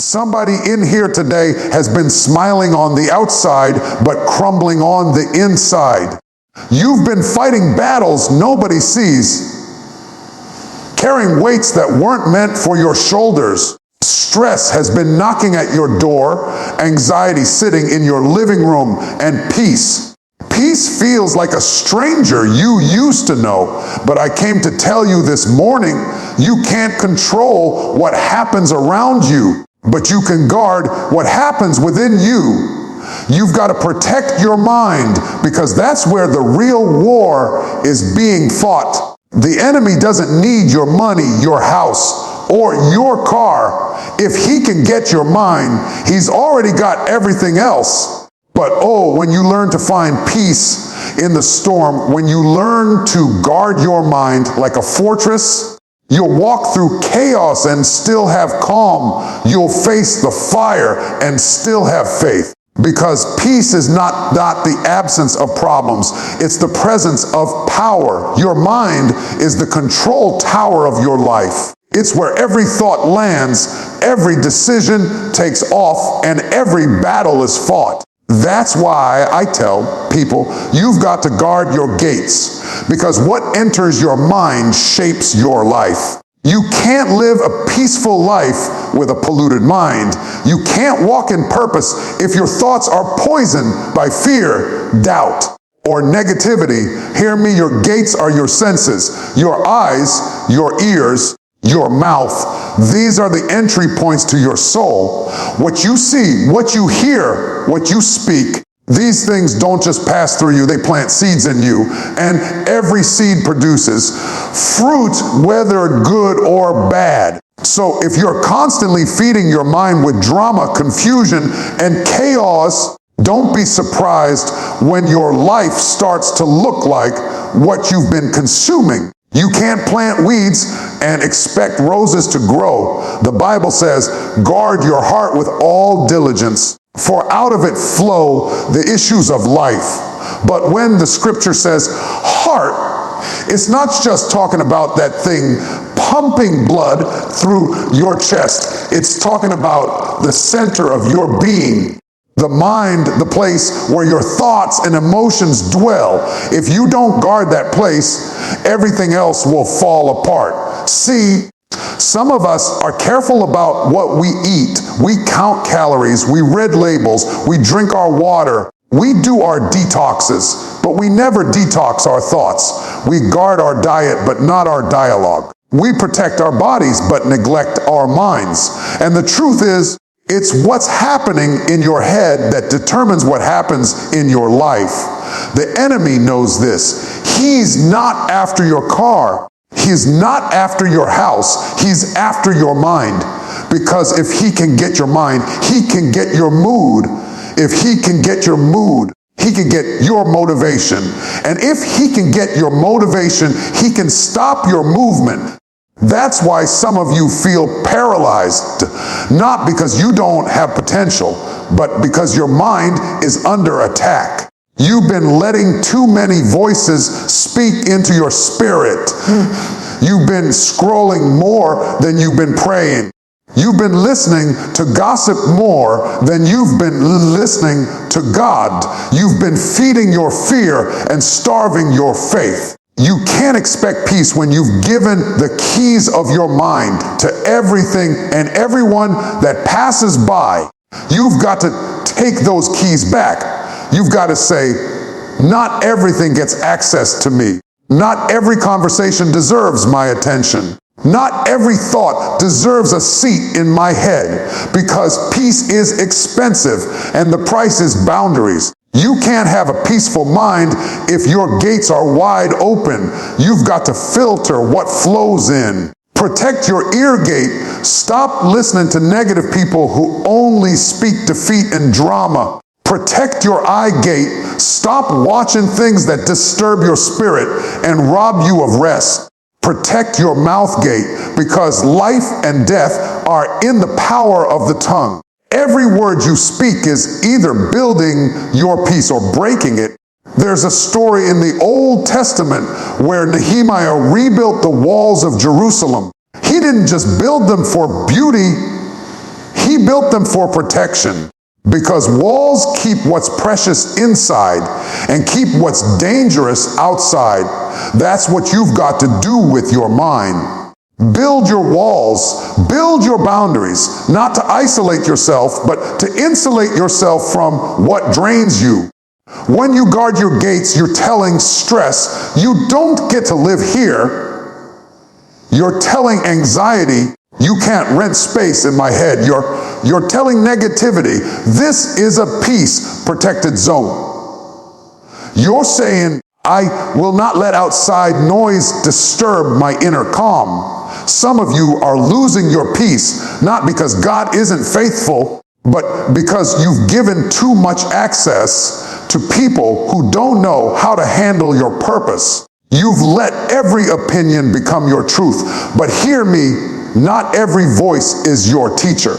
Somebody in here today has been smiling on the outside, but crumbling on the inside. You've been fighting battles nobody sees, carrying weights that weren't meant for your shoulders. Stress has been knocking at your door, anxiety sitting in your living room, and peace. Peace feels like a stranger you used to know, but I came to tell you this morning, you can't control what happens around you, but you can guard what happens within you. You've got to protect your mind, because that's where the real war is being fought. The enemy doesn't need your money, your house, or your car. If he can get your mind, he's already got everything else. But oh, when you learn to find peace in the storm, when you learn to guard your mind like a fortress, you'll walk through chaos and still have calm. You'll face the fire and still have faith. Because peace is not the absence of problems. It's the presence of power. Your mind is the control tower of your life. It's where every thought lands, every decision takes off, and every battle is fought. That's why I tell people, you've got to guard your gates, because what enters your mind shapes your life. You can't live a peaceful life with a polluted mind. You can't walk in purpose if your thoughts are poisoned by fear, doubt, or negativity. Hear me, your gates are your senses, your eyes, your ears, your mouth. These are the entry points to your soul. What you see, what you hear, what you speak, these things don't just pass through you, they plant seeds in you. And every seed produces fruit, whether good or bad. So if you're constantly feeding your mind with drama, confusion, and chaos, don't be surprised when your life starts to look like what you've been consuming. You can't plant weeds and expect roses to grow. The Bible says, guard your heart with all diligence, for out of it flow the issues of life. But when the scripture says heart, it's not just talking about that thing pumping blood through your chest. It's talking about the center of your being. The mind, the place where your thoughts and emotions dwell. If you don't guard that place, everything else will fall apart. See, some of us are careful about what we eat. We count calories, we read labels, we drink our water, we do our detoxes, but we never detox our thoughts. We guard our diet, but not our dialogue. We protect our bodies, but neglect our minds. And the truth is, it's what's happening in your head that determines what happens in your life. The enemy knows this. He's not after your car. He's not after your house. He's after your mind. Because if he can get your mind, he can get your mood. If he can get your mood, he can get your motivation. And if he can get your motivation, he can stop your movement. That's why some of you feel paralyzed, not because you don't have potential, but because your mind is under attack. You've been letting too many voices speak into your spirit. You've been scrolling more than you've been praying. You've been listening to gossip more than you've been listening to God. You've been feeding your fear and starving your faith. You can't expect peace when you've given the keys of your mind to everything and everyone that passes by. You've got to take those keys back. You've got to say, not everything gets access to me. Not every conversation deserves my attention. Not every thought deserves a seat in my head, because peace is expensive and the price is boundaries. You can't have a peaceful mind if your gates are wide open. You've got to filter what flows in. Protect your ear gate. Stop listening to negative people who only speak defeat and drama. Protect your eye gate. Stop watching things that disturb your spirit and rob you of rest. Protect your mouth gate, because life and death are in the power of the tongue. Every word you speak is either building your peace or breaking it. There's a story in the Old Testament where Nehemiah rebuilt the walls of Jerusalem. He didn't just build them for beauty. He He built them for protection, because walls keep what's precious inside and keep what's dangerous outside. That's what you've got to do with your mind. Build your walls, build your boundaries, not to isolate yourself, but to insulate yourself from what drains you. When you guard your gates, you're telling stress, you don't get to live here. You're telling anxiety, you can't rent space in my head. You're telling negativity, this is a peace protected zone. You're saying, I will not let outside noise disturb my inner calm. Some of you are losing your peace, not because God isn't faithful, but because you've given too much access to people who don't know how to handle your purpose. You've let every opinion become your truth. But hear me, not every voice is your teacher.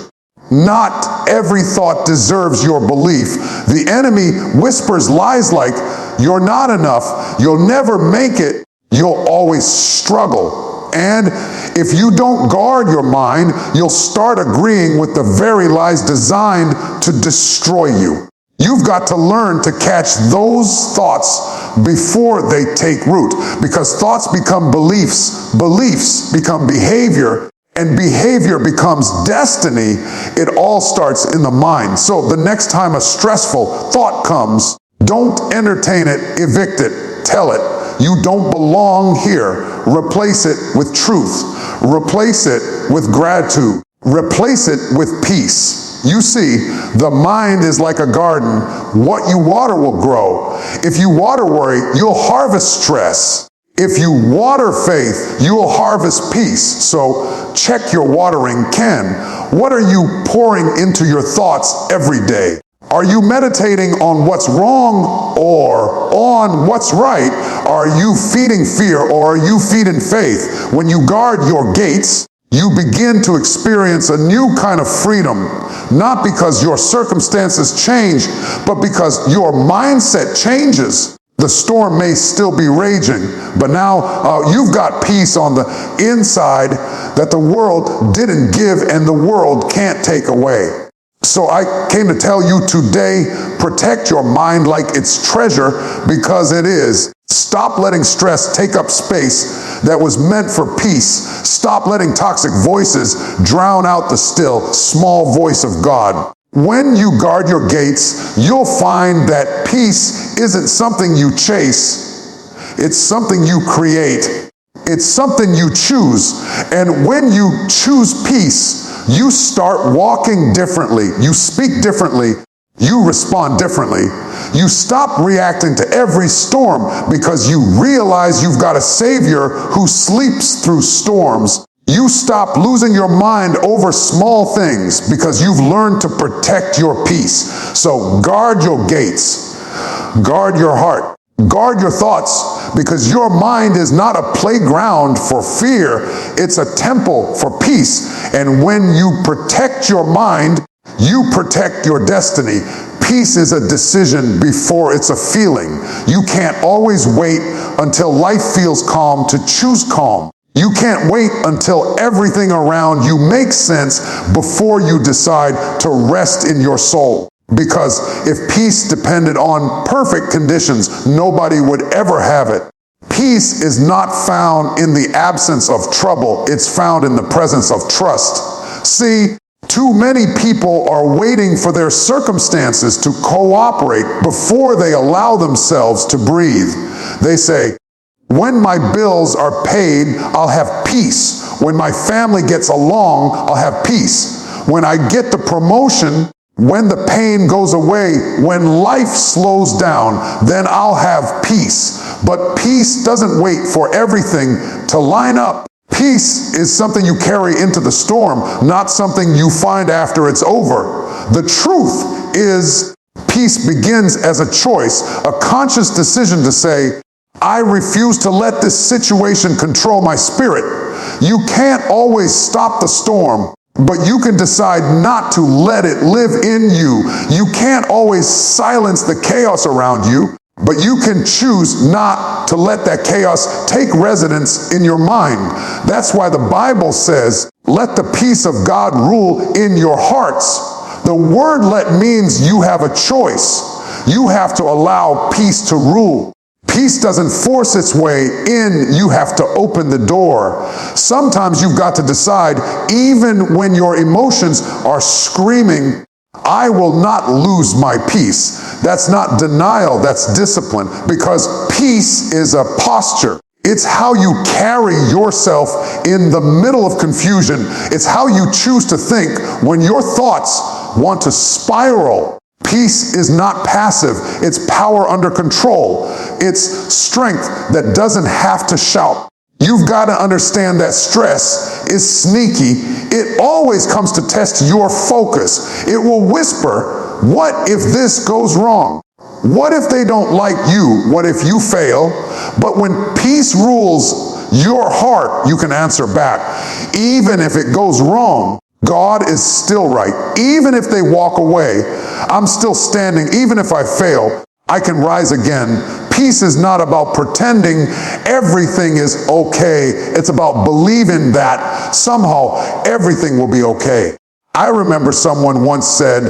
Not every thought deserves your belief. The enemy whispers lies like, you're not enough, you'll never make it, you'll always struggle. And if you don't guard your mind, you'll start agreeing with the very lies designed to destroy you. You've got to learn to catch those thoughts before they take root, because thoughts become beliefs, beliefs become behavior, and behavior becomes destiny. It all starts in the mind. So the next time a stressful thought comes, don't entertain it, evict it, tell it, you don't belong here. Replace it with truth. Replace it with gratitude. Replace it with peace. You see, the mind is like a garden. What you water will grow. If you water worry, you'll harvest stress. If you water faith, you will harvest peace. So check your watering can. What are you pouring into your thoughts every day? Are you meditating on what's wrong or on what's right? Are you feeding fear or are you feeding faith? When you guard your gates, you begin to experience a new kind of freedom, not because your circumstances change, but because your mindset changes. The storm may still be raging, but now you've got peace on the inside that the world didn't give and the world can't take away. So I came to tell you today, protect your mind like it's treasure, because it is. Stop letting stress take up space that was meant for peace. Stop letting toxic voices drown out the still, small voice of God. When you guard your gates, you'll find that peace isn't something you chase. It's something you create. It's something you choose. And when you choose peace, you start walking differently. You speak differently. You respond differently. You stop reacting to every storm because you realize you've got a Savior who sleeps through storms. You stop losing your mind over small things because you've learned to protect your peace. So guard your gates. Guard your heart. Guard your thoughts, because your mind is not a playground for fear. It's a temple for peace. And when you protect your mind, you protect your destiny. Peace is a decision before it's a feeling. You can't always wait until life feels calm to choose calm. You can't wait until everything around you makes sense before you decide to rest in your soul. Because if peace depended on perfect conditions, nobody would ever have it. Peace is not found in the absence of trouble. It's found in the presence of trust. See, too many people are waiting for their circumstances to cooperate before they allow themselves to breathe. They say, when my bills are paid, I'll have peace. When my family gets along, I'll have peace. When I get the promotion, when the pain goes away, when life slows down, then I'll have peace. But peace doesn't wait for everything to line up. Peace is something you carry into the storm, not something you find after it's over. The truth is, peace begins as a choice, a conscious decision to say, I refuse to let this situation control my spirit. You can't always stop the storm, but you can decide not to let it live in you. You can't always silence the chaos around you, But you can choose not to let that chaos take residence in your mind. That's why the Bible says, let the peace of God rule in your hearts. The word let means you have a choice. You have to allow peace to rule. Peace doesn't force its way in, you have to open the door. Sometimes you've got to decide, even when your emotions are screaming, I will not lose my peace. That's not denial, that's discipline, because peace is a posture. It's how you carry yourself in the middle of confusion. It's how you choose to think when your thoughts want to spiral. Peace is not passive, it's power under control. It's strength that doesn't have to shout. You've got to understand that stress is sneaky. It always comes to test your focus. It will whisper, what if this goes wrong? What if they don't like you? What if you fail? But when peace rules your heart, you can answer back. Even if it goes wrong, God is still right. Even if they walk away, I'm still standing. Even if I fail, I can rise again. Peace is not about pretending everything is okay. It's about believing that somehow everything will be okay. I remember someone once said,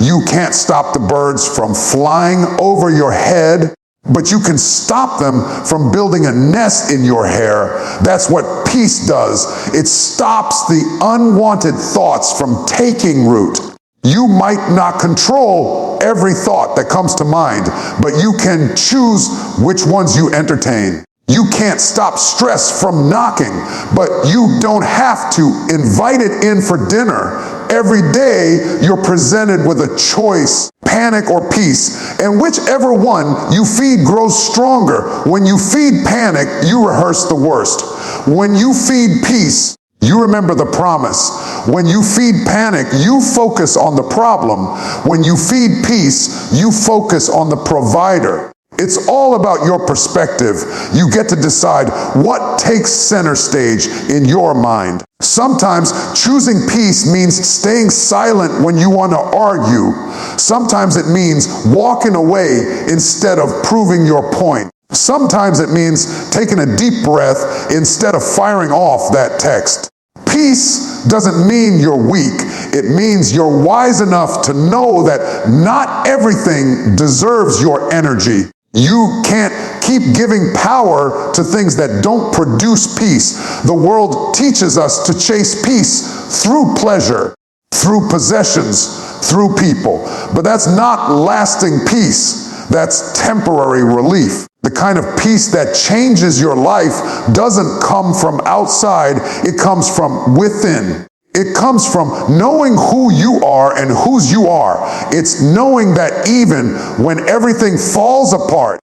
you can't stop the birds from flying over your head, but you can stop them from building a nest in your hair. That's what peace does. It stops the unwanted thoughts from taking root. You might not control every thought that comes to mind, but you can choose which ones you entertain. You can't stop stress from knocking, but you don't have to invite it in for dinner. Every day you're presented with a choice, panic or peace, and whichever one you feed grows stronger. When you feed panic, you rehearse the worst. When you feed peace, you remember the promise. When you feed panic, you focus on the problem. When you feed peace, you focus on the provider. It's all about your perspective. You get to decide what takes center stage in your mind. Sometimes choosing peace means staying silent when you want to argue. Sometimes it means walking away instead of proving your point. Sometimes it means taking a deep breath instead of firing off that text. Peace doesn't mean you're weak. It means you're wise enough to know that not everything deserves your energy. You can't keep giving power to things that don't produce peace. The world teaches us to chase peace through pleasure, through possessions, through people. But that's not lasting peace. That's temporary relief. The kind of peace that changes your life doesn't come from outside, it comes from within. It comes from knowing who you are and whose you are. It's knowing that even when everything falls apart,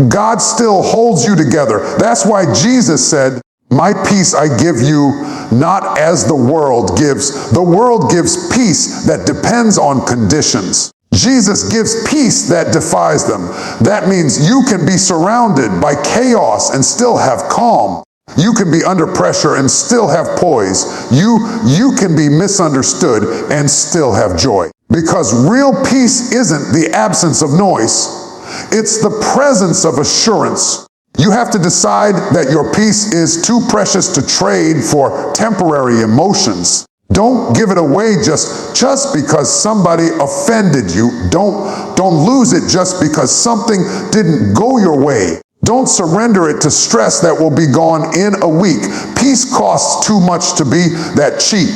God still holds you together. That's why Jesus said, my peace I give you, not as the world gives. The world gives peace that depends on conditions. Jesus gives peace that defies them. That means you can be surrounded by chaos and still have calm. You can be under pressure and still have poise. You can be misunderstood and still have joy. Because real peace isn't the absence of noise. It's the presence of assurance. You have to decide that your peace is too precious to trade for temporary emotions. Don't give it away just because somebody offended you. Don't lose it just because something didn't go your way. Don't surrender it to stress that will be gone in a week. Peace costs too much to be that cheap.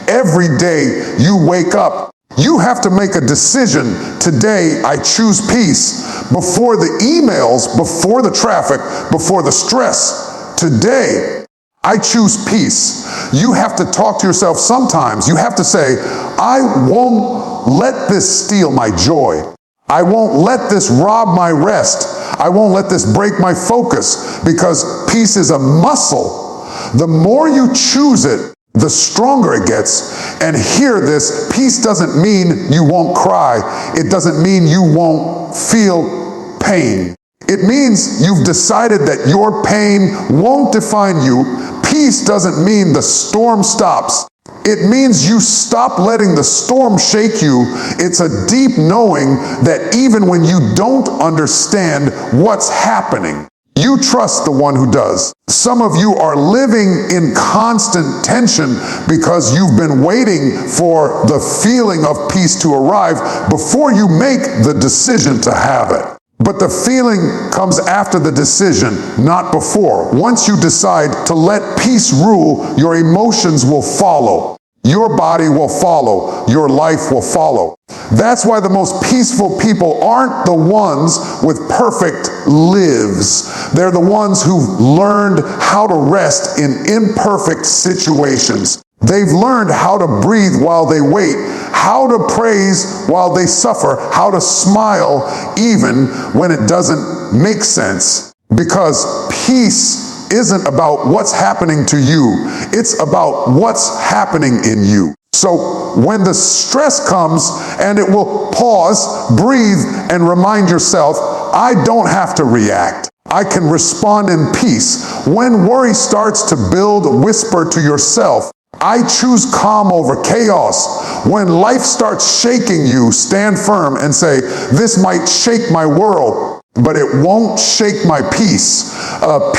Every day you wake up, you have to make a decision. Today, I choose peace. Before the emails, before the traffic, before the stress. Today, I choose peace. You have to talk to yourself sometimes. You have to say, I won't let this steal my joy. I won't let this rob my rest. I won't let this break my focus, because peace is a muscle. The more you choose it, the stronger it gets. And hear this, peace doesn't mean you won't cry. It doesn't mean you won't feel pain. It means you've decided that your pain won't define you. Peace doesn't mean the storm stops. It means you stop letting the storm shake you. It's a deep knowing that even when you don't understand what's happening, you trust the one who does. Some of you are living in constant tension because you've been waiting for the feeling of peace to arrive before you make the decision to have it. But the feeling comes after the decision, not before. Once you decide to let peace rule, your emotions will follow. Your body will follow. Your life will follow. That's why the most peaceful people aren't the ones with perfect lives. They're the ones who've learned how to rest in imperfect situations. They've learned how to breathe while they wait, how to praise while they suffer, how to smile even when it doesn't make sense. Because peace isn't about what's happening to you. It's about what's happening in you. So when the stress comes, and it will pause, breathe, and remind yourself, I don't have to react. I can respond in peace. When worry starts to build, whisper to yourself, I choose calm over chaos. When life starts shaking you, stand firm and say, this might shake my world, but it won't shake my peace.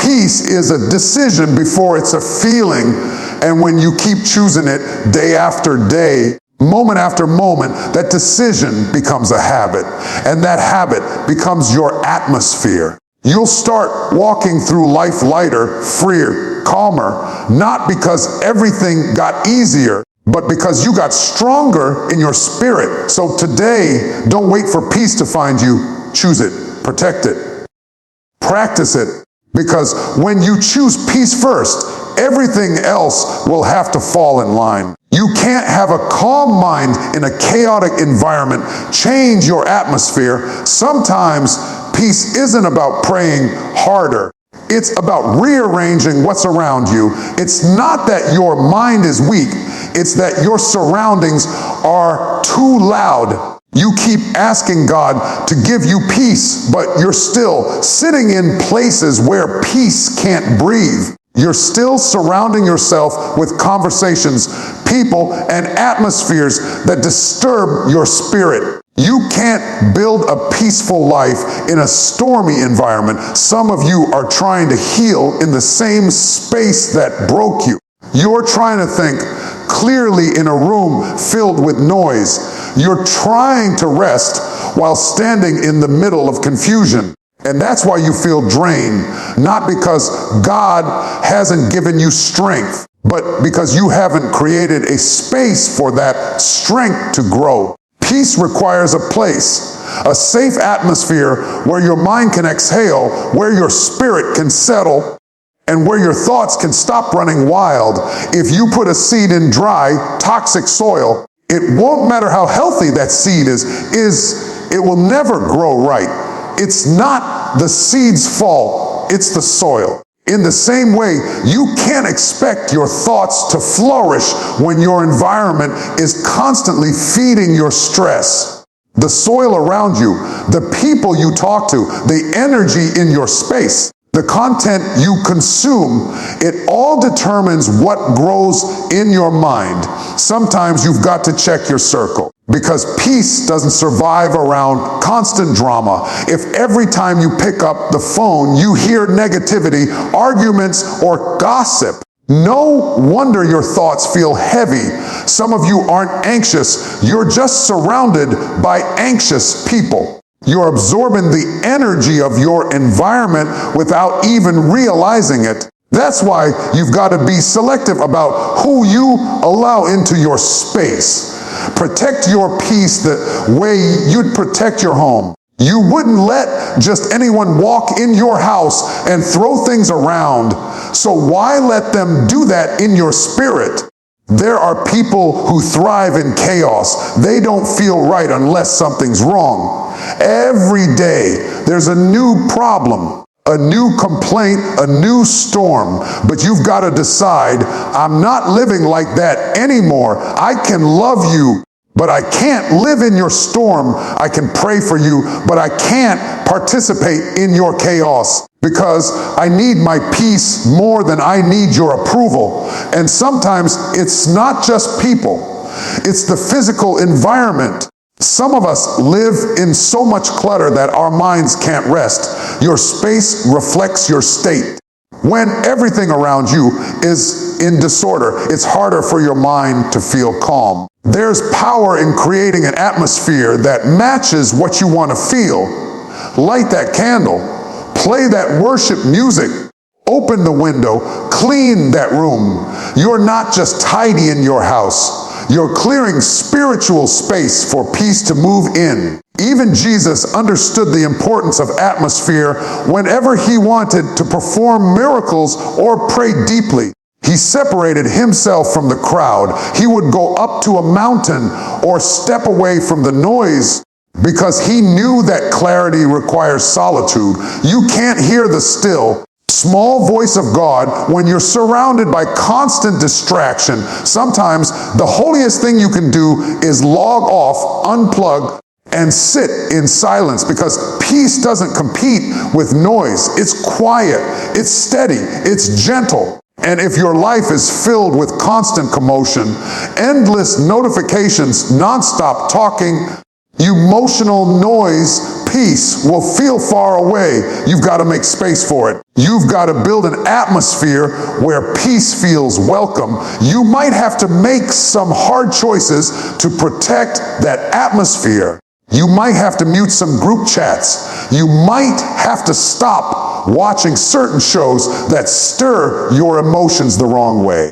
Peace is a decision before it's a feeling. And when you keep choosing it day after day, moment after moment, that decision becomes a habit. And that habit becomes your atmosphere. You'll start walking through life lighter, freer, calmer, not because everything got easier, but because you got stronger in your spirit. So today, don't wait for peace to find you. Choose it. Protect it. Practice it. Because when you choose peace first, everything else will have to fall in line. You can't have a calm mind in a chaotic environment. Change your atmosphere. Sometimes peace isn't about praying harder. It's about rearranging what's around you. It's not that your mind is weak. It's that your surroundings are too loud. You keep asking God to give you peace, but you're still sitting in places where peace can't breathe. You're still surrounding yourself with conversations, people, and atmospheres that disturb your spirit. You can't build a peaceful life in a stormy environment. Some of you are trying to heal in the same space that broke you. You're trying to think clearly in a room filled with noise. You're trying to rest while standing in the middle of confusion. And that's why you feel drained, not because God hasn't given you strength, but because you haven't created a space for that strength to grow. Peace requires a place, a safe atmosphere where your mind can exhale, where your spirit can settle, and where your thoughts can stop running wild. If you put a seed in dry, toxic soil, it won't matter how healthy that seed is, it will never grow right. It's not the seed's fault, it's the soil. In the same way, you can't expect your thoughts to flourish when your environment is constantly feeding your stress. The soil around you, the people you talk to, the energy in your space, the content you consume, it all determines what grows in your mind. Sometimes you've got to check your circle, because peace doesn't survive around constant drama. If every time you pick up the phone you hear negativity, arguments, or gossip, no wonder your thoughts feel heavy. Some of you aren't anxious, you're just surrounded by anxious people. You're absorbing the energy of your environment without even realizing it. That's why you've got to be selective about who you allow into your space. Protect your peace the way you'd protect your home. You wouldn't let just anyone walk in your house and throw things around. So why let them do that in your spirit? There are people who thrive in chaos. They don't feel right unless something's wrong. Every day, there's a new problem, a new complaint, a new storm. But you've got to decide, I'm not living like that anymore. I can love you, but I can't live in your storm. I can pray for you, but I can't participate in your chaos. because I need my peace more than I need your approval. And sometimes it's not just people, it's the physical environment. Some of us live in so much clutter that our minds can't rest. Your space reflects your state. When everything around you is in disorder, it's harder for your mind to feel calm. There's power in creating an atmosphere that matches what you want to feel. Light that candle, play that worship music, open the window, clean that room. You're not just tidy in your house. You're clearing spiritual space for peace to move in. Even Jesus understood the importance of atmosphere whenever he wanted to perform miracles or pray deeply. He separated himself from the crowd. He would go up to a mountain or step away from the noise because he knew that clarity requires solitude. You can't hear the still, small voice of God when you're surrounded by constant distraction. Sometimes the holiest thing you can do is log off, unplug, and sit in silence, because peace doesn't compete with noise. It's quiet, it's steady, it's gentle. And if your life is filled with constant commotion, endless notifications, nonstop talking, emotional noise, peace will feel far away. You've got to make space for it. You've got to build an atmosphere where peace feels welcome. You might have to make some hard choices to protect that atmosphere. You might have to mute some group chats. You might have to stop watching certain shows that stir your emotions the wrong way.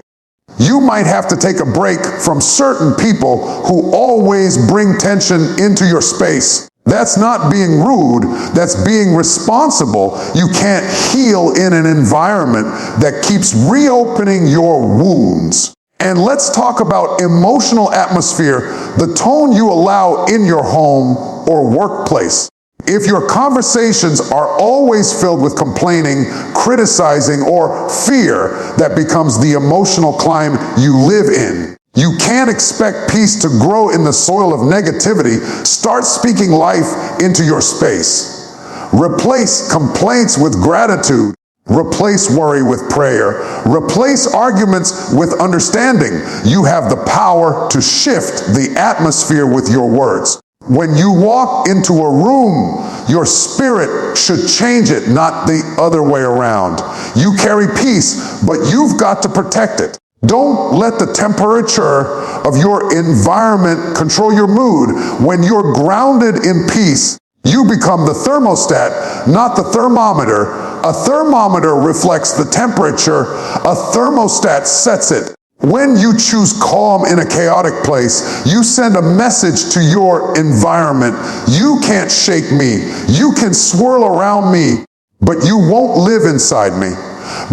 You might have to take a break from certain people who always bring tension into your space. That's not being rude, that's being responsible. You can't heal in an environment that keeps reopening your wounds. And let's talk about emotional atmosphere, the tone you allow in your home or workplace. If your conversations are always filled with complaining, criticizing, or fear, that becomes the emotional climate you live in. You can't expect peace to grow in the soil of negativity. Start speaking life into your space. Replace complaints with gratitude. Replace worry with prayer. Replace arguments with understanding. You have the power to shift the atmosphere with your words. When you walk into a room, your spirit should change it, not the other way around. You carry peace, but you've got to protect it. Don't let the temperature of your environment control your mood. When you're grounded in peace, you become the thermostat, not the thermometer. A thermometer reflects the temperature. A thermostat sets it. When you choose calm in a chaotic place, you send a message to your environment. You can't shake me. You can swirl around me, but you won't live inside me.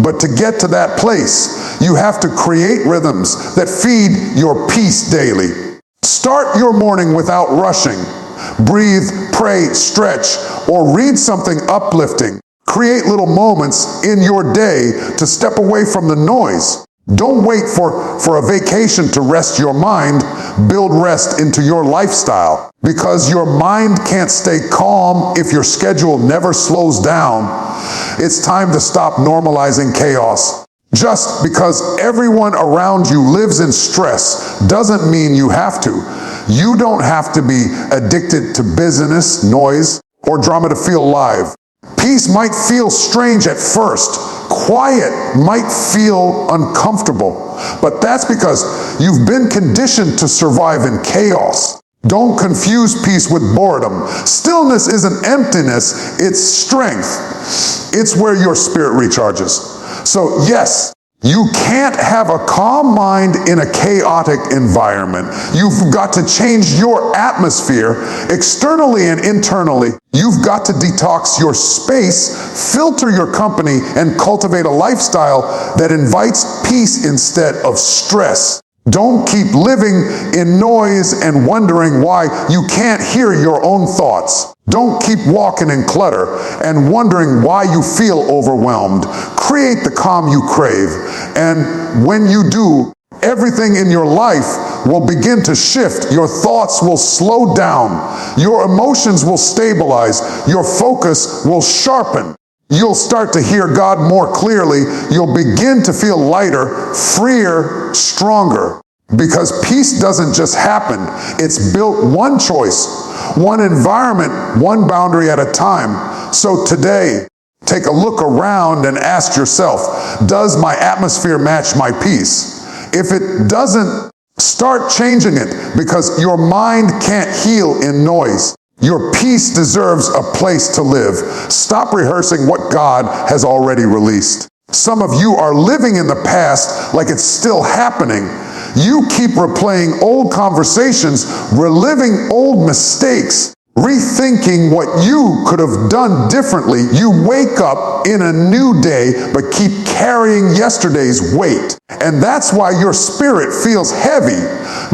But to get to that place, you have to create rhythms that feed your peace daily. Start your morning without rushing. Breathe, pray, stretch, or read something uplifting. Create little moments in your day to step away from the noise. Don't wait for a vacation to rest your mind. Build rest into your lifestyle, because your mind can't stay calm if your schedule never slows down. It's time to stop normalizing chaos. Just because everyone around you lives in stress doesn't mean you have to. You don't have to be addicted to busyness, noise, or drama to feel alive. Peace might feel strange at first. Quiet might feel uncomfortable, but that's because you've been conditioned to survive in chaos. Don't confuse peace with boredom. Stillness isn't emptiness, it's strength. It's where your spirit recharges. So yes, you can't have a calm mind in a chaotic environment. You've got to change your atmosphere externally and internally. You've got to detox your space, filter your company, and cultivate a lifestyle that invites peace instead of stress. Don't keep living in noise and wondering why you can't hear your own thoughts. Don't keep walking in clutter and wondering why you feel overwhelmed. Create the calm you crave. And when you do, everything in your life will begin to shift. Your thoughts will slow down. Your emotions will stabilize. Your focus will sharpen. You'll start to hear God more clearly. You'll begin to feel lighter, freer, stronger. Because peace doesn't just happen. It's built one choice, one environment, one boundary at a time. So today, take a look around and ask yourself, does my atmosphere match my peace? If it doesn't, start changing it, because your mind can't heal in noise. Your peace deserves a place to live. Stop rehearsing what God has already released. Some of you are living in the past like it's still happening. You keep replaying old conversations, reliving old mistakes, rethinking what you could have done differently. You wake up in a new day, but keep carrying yesterday's weight. And that's why your spirit feels heavy,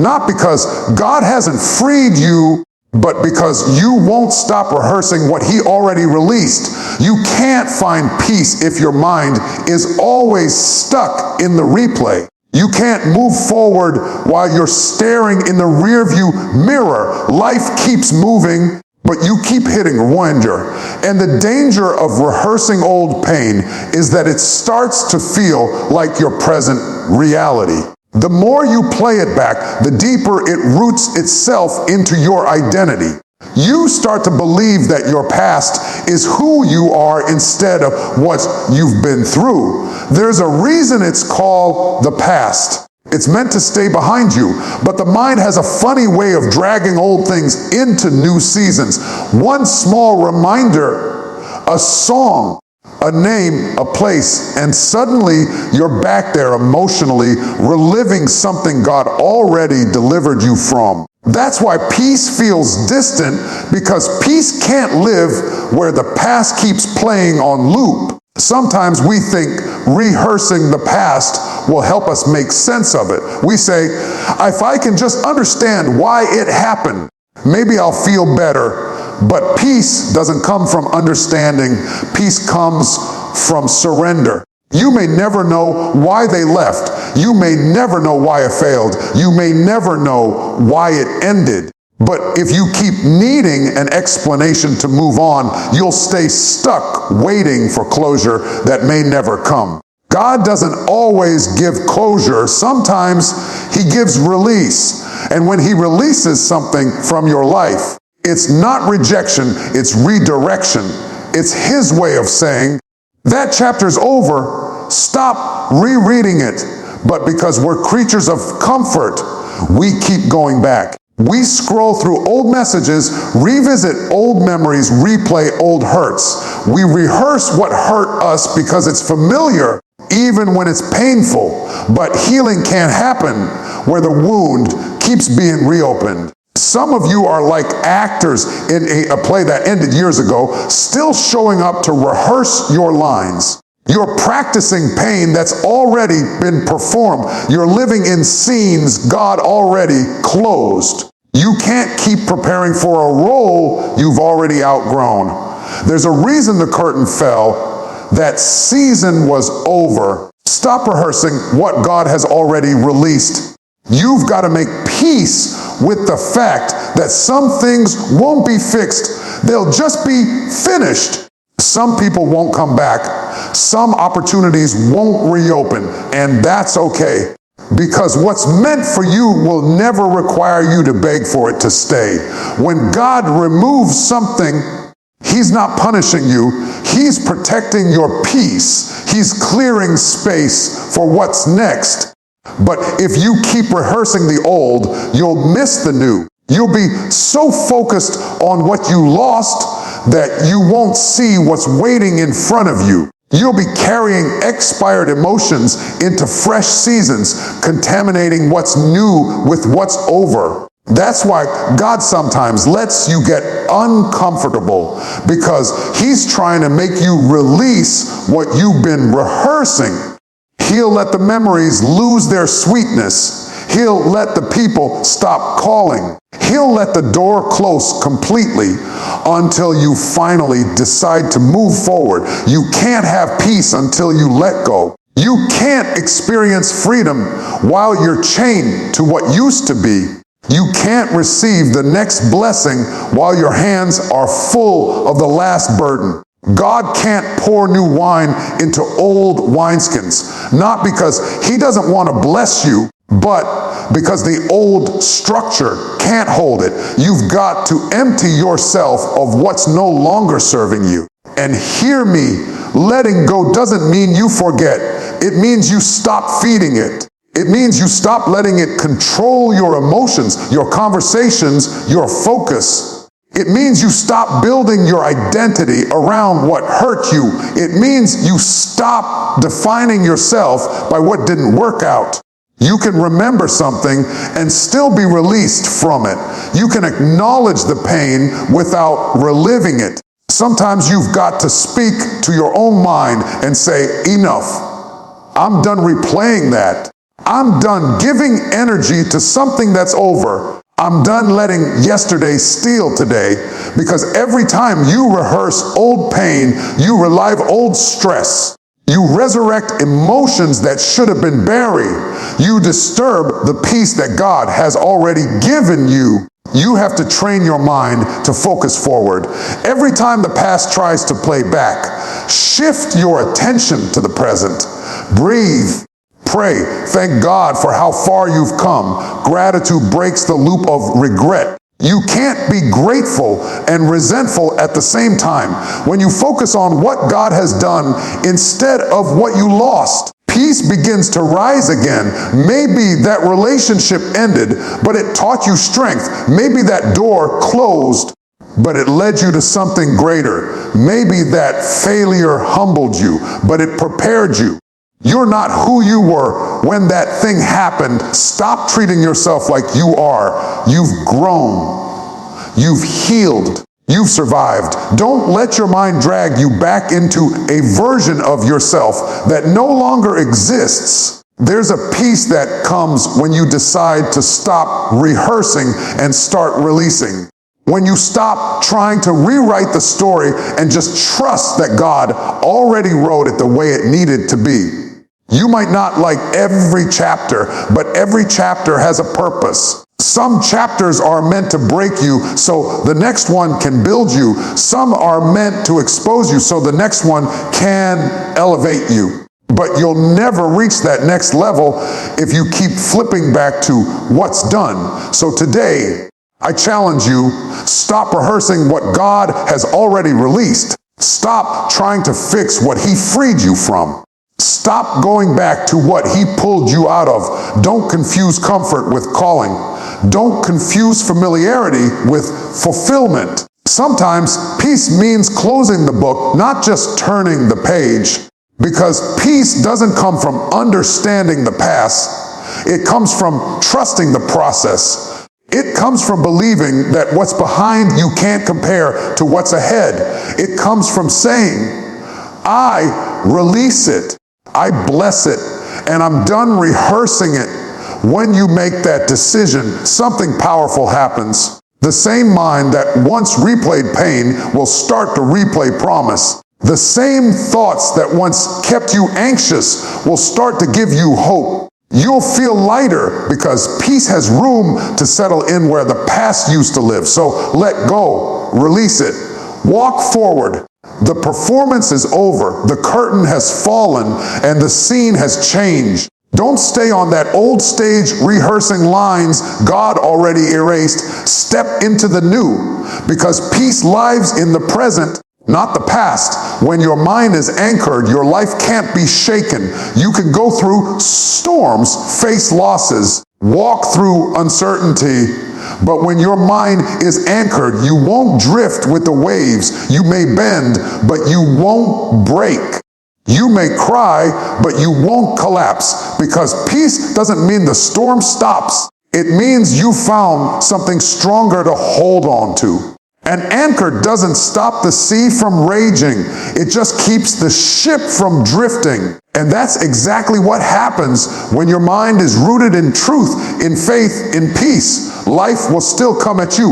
not because God hasn't freed you, but because you won't stop rehearsing what He already released. You can't find peace if your mind is always stuck in the replay. You can't move forward while you're staring in the rearview mirror. Life keeps moving, but you keep hitting rewinder. And the danger of rehearsing old pain is that it starts to feel like your present reality. The more you play it back, the deeper it roots itself into your identity. You start to believe that your past is who you are instead of what you've been through. There's a reason it's called the past. It's meant to stay behind you, but the mind has a funny way of dragging old things into new seasons. One small reminder, a song, a name, a place, and suddenly you're back there emotionally reliving something God already delivered you from. That's why peace feels distant, because peace can't live where the past keeps playing on loop. Sometimes we think rehearsing the past will help us make sense of it. We say, if I can just understand why it happened, maybe I'll feel better. But peace doesn't come from understanding. Peace comes from surrender. You may never know why they left. You may never know why it failed. You may never know why it ended. But if you keep needing an explanation to move on, you'll stay stuck waiting for closure that may never come. God doesn't always give closure. Sometimes He gives release. And when He releases something from your life, it's not rejection, it's redirection. It's His way of saying, that chapter's over, stop rereading it. But because we're creatures of comfort, we keep going back. We scroll through old messages, revisit old memories, replay old hurts. We rehearse what hurt us because it's familiar, even when it's painful. But healing can't happen where the wound keeps being reopened. Some of you are like actors in a play that ended years ago, still showing up to rehearse your lines. You're practicing pain that's already been performed. You're living in scenes God already closed. You can't keep preparing for a role you've already outgrown. There's a reason the curtain fell. That season was over. Stop rehearsing what God has already released. You've got to make peace with the fact that some things won't be fixed. They'll just be finished. Some people won't come back. Some opportunities won't reopen, and that's okay. Because what's meant for you will never require you to beg for it to stay. When God removes something, He's not punishing you. He's protecting your peace. He's clearing space for what's next. But if you keep rehearsing the old, you'll miss the new. You'll be so focused on what you lost that you won't see what's waiting in front of you. You'll be carrying expired emotions into fresh seasons, contaminating what's new with what's over. That's why God sometimes lets you get uncomfortable, because He's trying to make you release what you've been rehearsing. He'll let the memories lose their sweetness. He'll let the people stop calling. He'll let the door close completely until you finally decide to move forward. You can't have peace until you let go. You can't experience freedom while you're chained to what used to be. You can't receive the next blessing while your hands are full of the last burden. God can't pour new wine into old wineskins, not because he doesn't want to bless you, but because the old structure can't hold it. You've got to empty yourself of what's no longer serving you. And hear me, letting go doesn't mean you forget. It means you stop feeding it. It means you stop letting it control your emotions, your conversations, your focus. It means you stop building your identity around what hurt you. It means you stop defining yourself by what didn't work out. You can remember something and still be released from it. You can acknowledge the pain without reliving it. Sometimes you've got to speak to your own mind and say, enough. I'm done replaying that. I'm done giving energy to something that's over. I'm done letting yesterday steal today, because every time you rehearse old pain, you relive old stress. You resurrect emotions that should have been buried. You disturb the peace that God has already given you. You have to train your mind to focus forward. Every time the past tries to play back, shift your attention to the present. Breathe. Pray. Thank God for how far you've come. Gratitude breaks the loop of regret. You can't be grateful and resentful at the same time. When you focus on what God has done instead of what you lost, peace begins to rise again. Maybe that relationship ended, but it taught you strength. Maybe that door closed, but it led you to something greater. Maybe that failure humbled you, but it prepared you. You're not who you were when that thing happened. Stop treating yourself like you are. You've grown. You've healed. You've survived. Don't let your mind drag you back into a version of yourself that no longer exists. There's a peace that comes when you decide to stop rehearsing and start releasing. When you stop trying to rewrite the story and just trust that God already wrote it the way it needed to be. You might not like every chapter, but every chapter has a purpose. Some chapters are meant to break you so the next one can build you. Some are meant to expose you so the next one can elevate you. But you'll never reach that next level if you keep flipping back to what's done. So today, I challenge you, stop rehearsing what God has already released. Stop trying to fix what He freed you from. Stop going back to what He pulled you out of. Don't confuse comfort with calling. Don't confuse familiarity with fulfillment. Sometimes peace means closing the book, not just turning the page. Because peace doesn't come from understanding the past. It comes from trusting the process. It comes from believing that what's behind you can't compare to what's ahead. It comes from saying, I release it. I bless it, and I'm done rehearsing it. When you make that decision, something powerful happens. The same mind that once replayed pain will start to replay promise. The same thoughts that once kept you anxious will start to give you hope. You'll feel lighter because peace has room to settle in where the past used to live. So let go, release it, walk forward. The performance is over, the curtain has fallen, and the scene has changed. Don't stay on that old stage rehearsing lines God already erased. Step into the new, because peace lives in the present, not the past. When your mind is anchored, your life can't be shaken. You can go through storms, face losses, walk through uncertainty. But when your mind is anchored, you won't drift with the waves. You may bend, but you won't break. You may cry, but you won't collapse, because peace doesn't mean the storm stops. It means you found something stronger to hold on to. An anchor doesn't stop the sea from raging. It just keeps the ship from drifting. And that's exactly what happens when your mind is rooted in truth, in faith, in peace. Life will still come at you.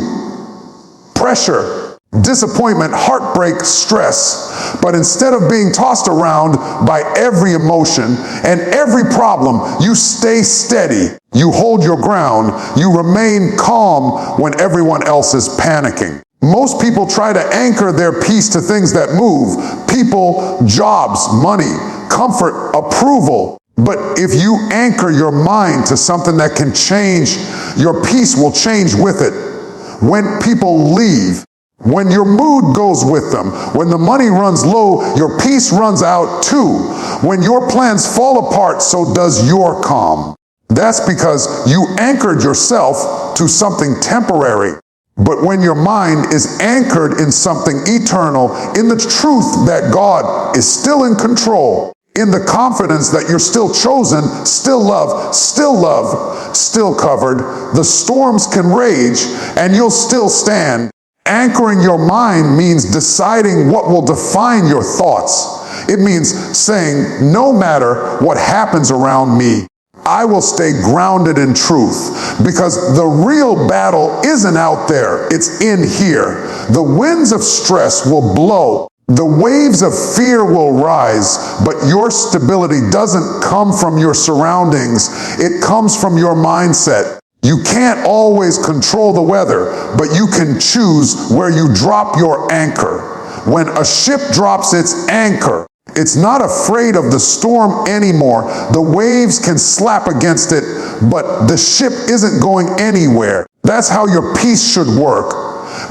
Pressure, disappointment, heartbreak, stress. But instead of being tossed around by every emotion and every problem, you stay steady. You hold your ground. You remain calm when everyone else is panicking. Most people try to anchor their peace to things that move. People, jobs, money, comfort, approval. But if you anchor your mind to something that can change, your peace will change with it. When people leave, when your mood goes with them, when the money runs low, your peace runs out too. When your plans fall apart, so does your calm. That's because you anchored yourself to something temporary. But when your mind is anchored in something eternal, in the truth that God is still in control, in the confidence that you're still chosen, still loved, still covered, the storms can rage and you'll still stand. Anchoring your mind means deciding what will define your thoughts. It means saying, no matter what happens around me, I will stay grounded in truth, because the real battle isn't out there, it's in here. The winds of stress will blow, the waves of fear will rise, but your stability doesn't come from your surroundings, it comes from your mindset. You can't always control the weather, but you can choose where you drop your anchor. When a ship drops its anchor, it's not afraid of the storm anymore. The waves can slap against it, but the ship isn't going anywhere. That's how your peace should work.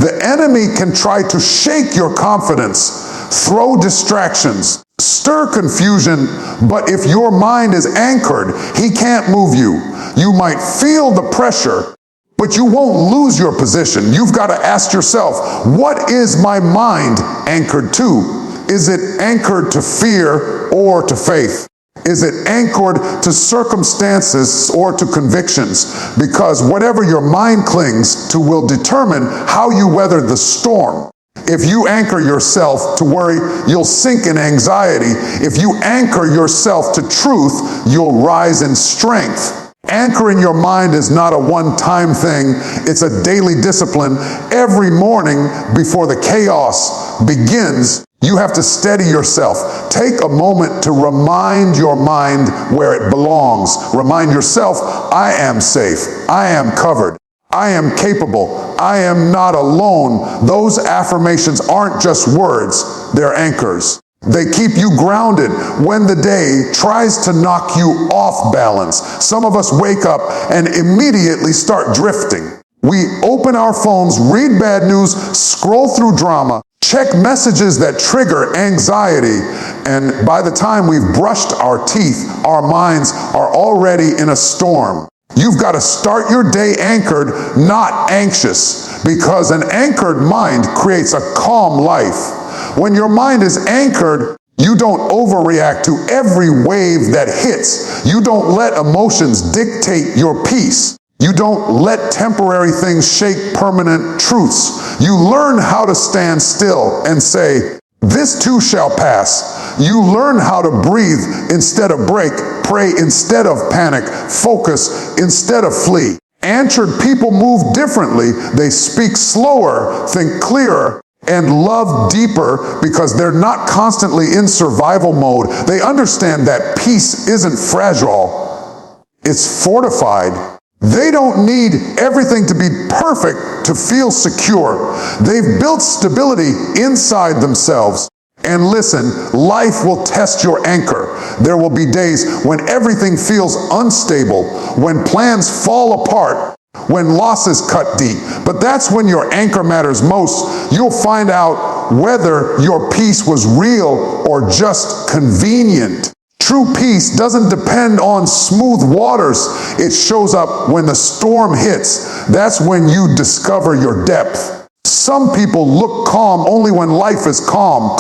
The enemy can try to shake your confidence, throw distractions, stir confusion, but if your mind is anchored, he can't move you. You might feel the pressure, but you won't lose your position. You've got to ask yourself, what is my mind anchored to? Is it anchored to fear or to faith? Is it anchored to circumstances or to convictions? Because whatever your mind clings to will determine how you weather the storm. If you anchor yourself to worry, you'll sink in anxiety. If you anchor yourself to truth, you'll rise in strength. Anchoring your mind is not a one-time thing. It's a daily discipline. Every morning before the chaos begins, you have to steady yourself. Take a moment to remind your mind where it belongs. Remind yourself, I am safe. I am covered. I am capable. I am not alone. Those affirmations aren't just words. They're anchors. They keep you grounded when the day tries to knock you off balance. Some of us wake up and immediately start drifting. We open our phones, read bad news, scroll through drama, check messages that trigger anxiety, and by the time we've brushed our teeth, our minds are already in a storm. You've got to start your day anchored, not anxious, because an anchored mind creates a calm life. When your mind is anchored, you don't overreact to every wave that hits. You don't let emotions dictate your peace. You don't let temporary things shake permanent truths. You learn how to stand still and say, this too shall pass. You learn how to breathe instead of break, pray instead of panic, focus instead of flee. Anchored people move differently. They speak slower, think clearer, and love deeper because they're not constantly in survival mode. They understand that peace isn't fragile, it's fortified. They don't need everything to be perfect to feel secure. They've built stability inside themselves. And listen, life will test your anchor. There will be days when everything feels unstable, when plans fall apart, when losses cut deep. But that's when your anchor matters most. You'll find out whether your peace was real or just convenient. True peace doesn't depend on smooth waters. It shows up when the storm hits. That's when you discover your depth. Some people look calm only when life is calm.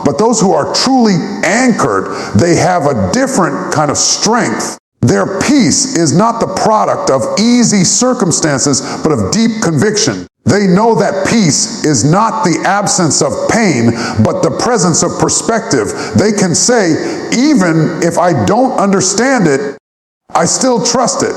But those who are truly anchored, they have a different kind of strength. Their peace is not the product of easy circumstances, but of deep conviction. They know that peace is not the absence of pain, but the presence of perspective. They can say, even if I don't understand it, I still trust it.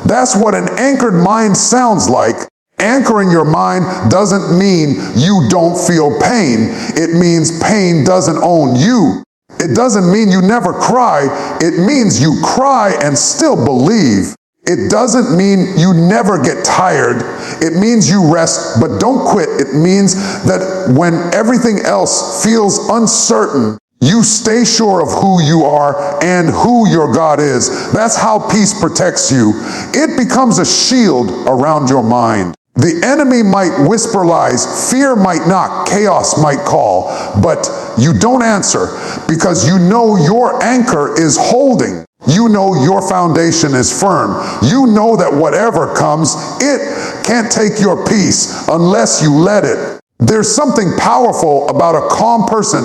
That's what an anchored mind sounds like. Anchoring your mind doesn't mean you don't feel pain. It means pain doesn't own you. It doesn't mean you never cry. It means you cry and still believe. It doesn't mean you never get tired. It means you rest, but don't quit. It means that when everything else feels uncertain, you stay sure of who you are and who your God is. That's how peace protects you. It becomes a shield around your mind. The enemy might whisper lies, fear might knock, chaos might call, but you don't answer because you know your anchor is holding. You know your foundation is firm. You know that whatever comes, it can't take your peace unless you let it. There's something powerful about a calm person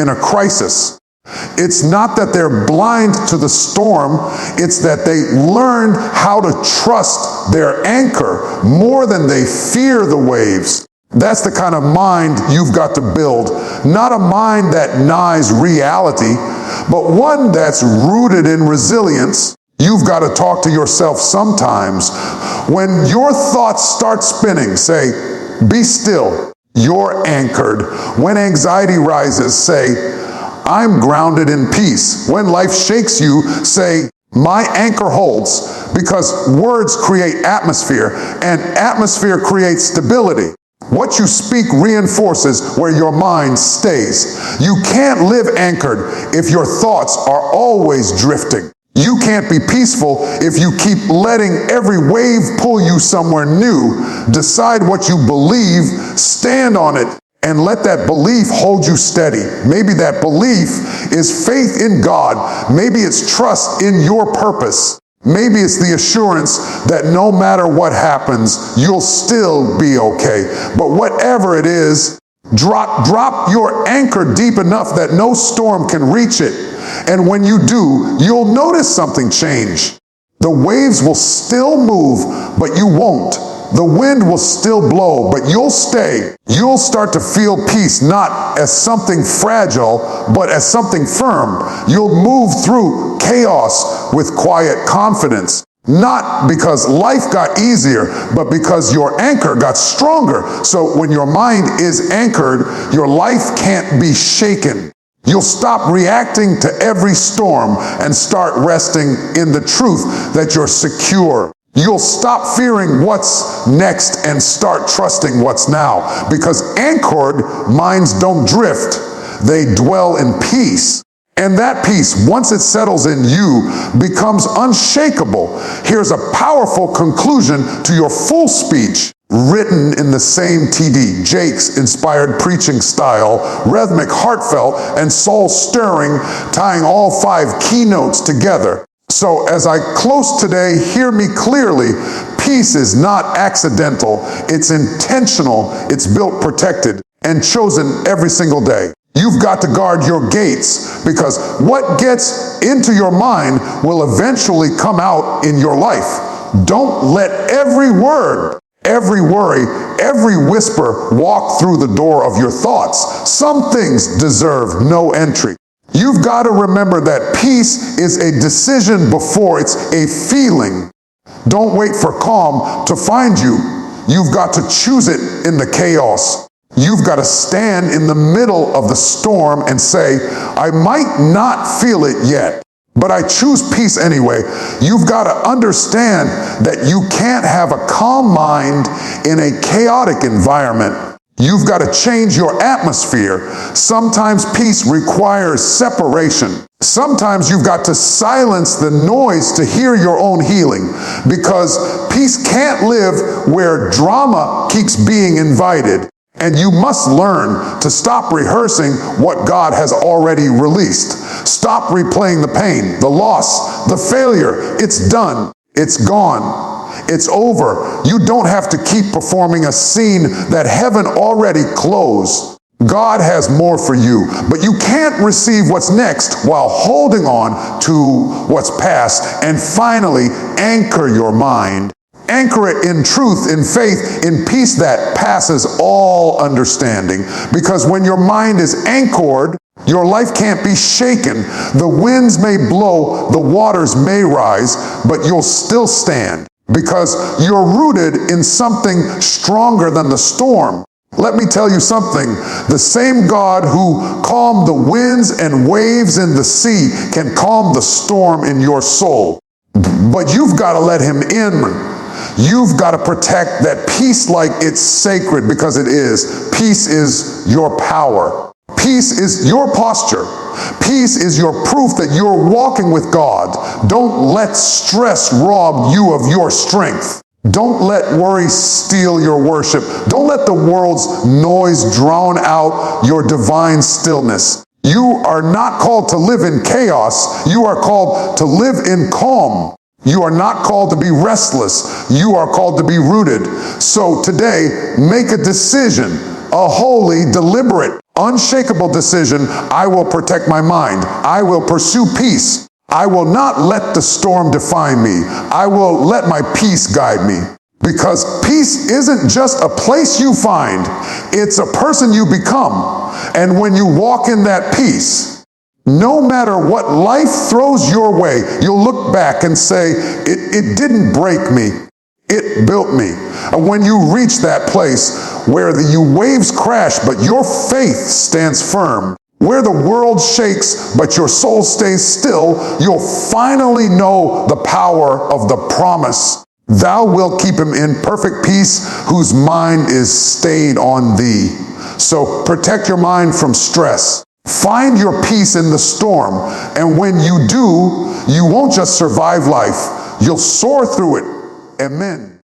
in a crisis. It's not that they're blind to the storm, it's that they learn how to trust their anchor more than they fear the waves. That's the kind of mind you've got to build. Not a mind that denies reality, but one that's rooted in resilience. You've got to talk to yourself sometimes. When your thoughts start spinning, say, be still. You're anchored. When anxiety rises, say, I'm grounded in peace. When life shakes you, say, my anchor holds, because words create atmosphere, and atmosphere creates stability. What you speak reinforces where your mind stays. You can't live anchored if your thoughts are always drifting. You can't be peaceful if you keep letting every wave pull you somewhere new. Decide what you believe, stand on it, and let that belief hold you steady. Maybe that belief is faith in God. Maybe it's trust in your purpose. Maybe it's the assurance that no matter what happens, you'll still be okay. But whatever it is, drop your anchor deep enough that no storm can reach it. And when you do, you'll notice something change. The waves will still move, but you won't. The wind will still blow, but you'll stay. You'll start to feel peace, not as something fragile, but as something firm. You'll move through chaos with quiet confidence. Not because life got easier, but because your anchor got stronger. So when your mind is anchored, your life can't be shaken. You'll stop reacting to every storm and start resting in the truth that you're secure. You'll stop fearing what's next and start trusting what's now. Because anchored minds don't drift, they dwell in peace. And that peace, once it settles in you, becomes unshakable. Here's a powerful conclusion to your full speech, written in the same TD.JAKES inspired preaching style, rhythmic, heartfelt, and soul-stirring, tying all 5 keynotes together. So as I close today, hear me clearly. Peace is not accidental. It's intentional. It's built, protected, and chosen every single day. You've got to guard your gates, because what gets into your mind will eventually come out in your life. Don't let every word, every worry, every whisper walk through the door of your thoughts. Some things deserve no entry. You've got to remember that peace is a decision before it's a feeling. Don't wait for calm to find you. You've got to choose it in the chaos. You've got to stand in the middle of the storm and say, I might not feel it yet, but I choose peace anyway. You've got to understand that you can't have a calm mind in a chaotic environment. You've got to change your atmosphere. Sometimes peace requires separation. Sometimes you've got to silence the noise to hear your own healing, because peace can't live where drama keeps being invited. And you must learn to stop rehearsing what God has already released. Stop replaying the pain, the loss, the failure. It's done. It's gone. It's over. You don't have to keep performing a scene that heaven already closed. God has more for you, but you can't receive what's next while holding on to what's past. And finally, anchor your mind. Anchor it in truth, in faith, in peace that passes all understanding. Because when your mind is anchored, your life can't be shaken. The winds may blow, the waters may rise, but you'll still stand. Because you're rooted in something stronger than the storm. Let me tell you something. The same God who calmed the winds and waves in the sea can calm the storm in your soul. But you've got to let him in. You've got to protect that peace like it's sacred, because it is. Peace is your power. Peace is your posture. Peace is your proof that you're walking with God. Don't let stress rob you of your strength. Don't let worry steal your worship. Don't let the world's noise drown out your divine stillness. You are not called to live in chaos. You are called to live in calm. You are not called to be restless. You are called to be rooted. So today, make a decision, a holy, deliberate, unshakable decision. I will protect my mind. I will pursue peace. I will not let the storm define me. I will let my peace guide me. Because peace isn't just a place you find, it's a person you become. And when you walk in that peace, no matter what life throws your way, you'll look back and say, it didn't break me, it built me. And when you reach that place where the waves crash, but your faith stands firm, where the world shakes, but your soul stays still, you'll finally know the power of the promise. Thou wilt keep him in perfect peace, whose mind is stayed on thee. So protect your mind from stress. Find your peace in the storm. And when you do, you won't just survive life, you'll soar through it. Amen.